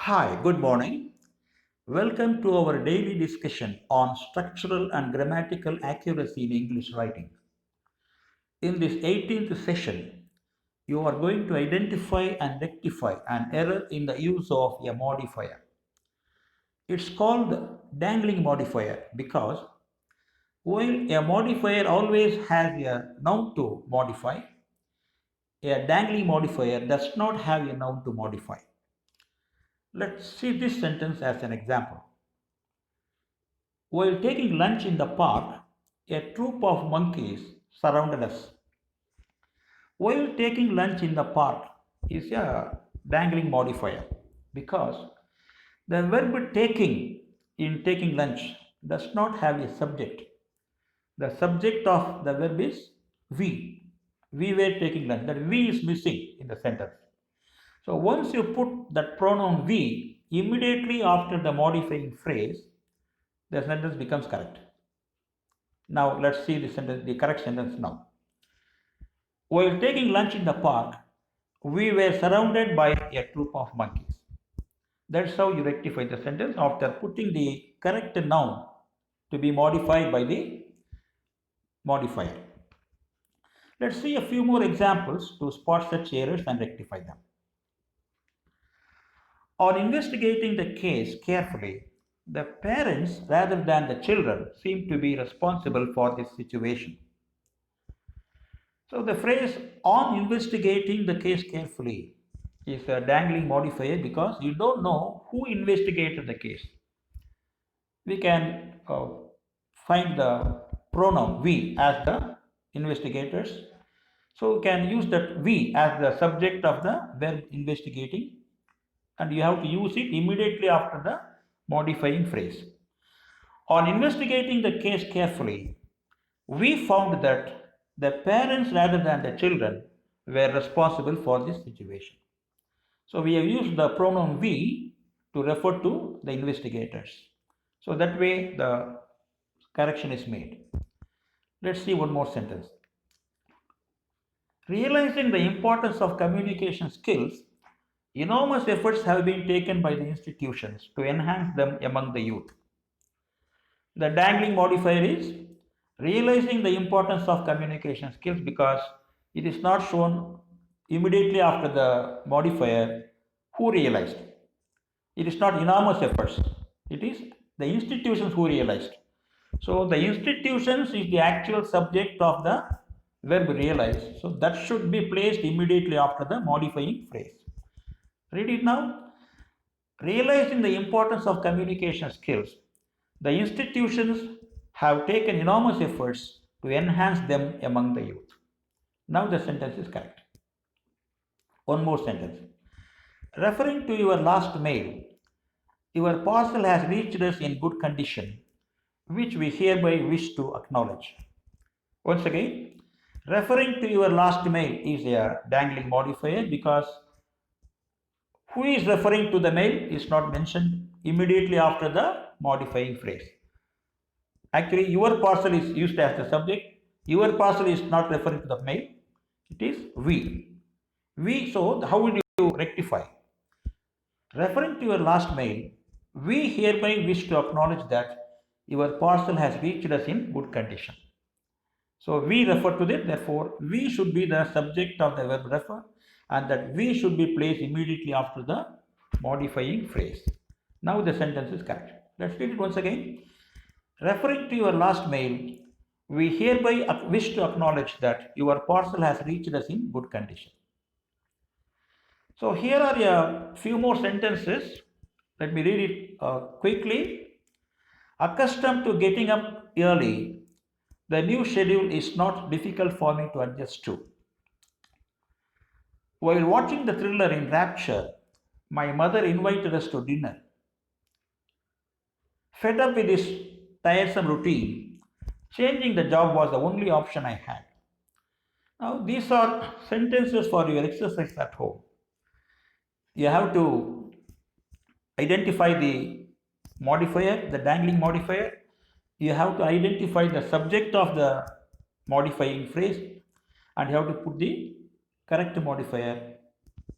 Hi, good morning. Welcome to our daily discussion on structural and grammatical accuracy in English writing. In this 18th session, you are going to identify and rectify an error in the use of a modifier. It's called dangling modifier because while a modifier always has a noun to modify, a dangling modifier does not have a noun to modify. Let's see this sentence as an example. While taking lunch in the park, a troop of monkeys surrounded us. While taking lunch in the park is a dangling modifier because the verb taking in taking lunch does not have a subject. The subject of the verb is we. We were taking lunch. That we is missing in the sentence. So once you put that pronoun we immediately after the modifying phrase, the sentence becomes correct. Now let's see the sentence, the correct sentence now. While taking lunch in the park, we were surrounded by a troop of monkeys. That's how you rectify the sentence after putting the correct noun to be modified by the modifier. Let's see a few more examples to spot such errors and rectify them. On investigating the case carefully, the parents rather than the children seem to be responsible for this situation. So the phrase on investigating the case carefully is a dangling modifier because you don't know who investigated the case. We can find the pronoun we as the investigators. So we can use that we as the subject of the verb investigating, and you have to use it immediately after the modifying phrase. On investigating the case carefully, we found that the parents rather than the children were responsible for this situation. So we have used the pronoun we to refer to the investigators. So that way the correction is made. Let's see one more sentence. Realizing the importance of communication skills, enormous efforts have been taken by the institutions to enhance them among the youth. The dangling modifier is realizing the importance of communication skills because it is not shown immediately after the modifier who realized. It is not enormous efforts, it is the institutions who realized. So the institutions is the actual subject of the verb realize. So that should be placed immediately after the modifying phrase. Read it now. Realizing the importance of communication skills, the institutions have taken enormous efforts to enhance them among the youth. Now the sentence is correct. One more sentence. Referring to your last mail, your parcel has reached us in good condition, which we hereby wish to acknowledge. Once again, referring to your last mail is a dangling modifier because who is referring to the mail is not mentioned immediately after the modifying phrase. Actually, your parcel is used as the subject. Your parcel is not referring to the mail. It is we. We, so how will you rectify? Referring to your last mail, we hereby wish to acknowledge that your parcel has reached us in good condition. So we refer to that, therefore we should be the subject of the verb refer, and that we should be placed immediately after the modifying phrase. Now the sentence is correct. Let's read it once again. Referring to your last mail, we hereby wish to acknowledge that your parcel has reached us in good condition. So here are a few more sentences. Let me read it quickly. Accustomed to getting up early, the new schedule is not difficult for me to adjust to. While watching the thriller in rapture, my mother invited us to dinner. Fed up with this tiresome routine, changing the job was the only option I had. Now, these are sentences for your exercise at home. You have to identify the modifier, the dangling modifier. You have to identify the subject of the modifying phrase, and you have to put the correct modifier,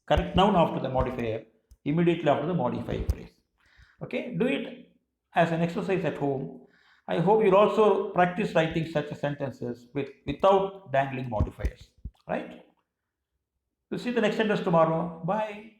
correct noun after the modifier immediately after the modify phrase. Okay, do it as an exercise at home. I hope you'll also practice writing such sentences without dangling modifiers. Right? We'll see the next sentence tomorrow. Bye.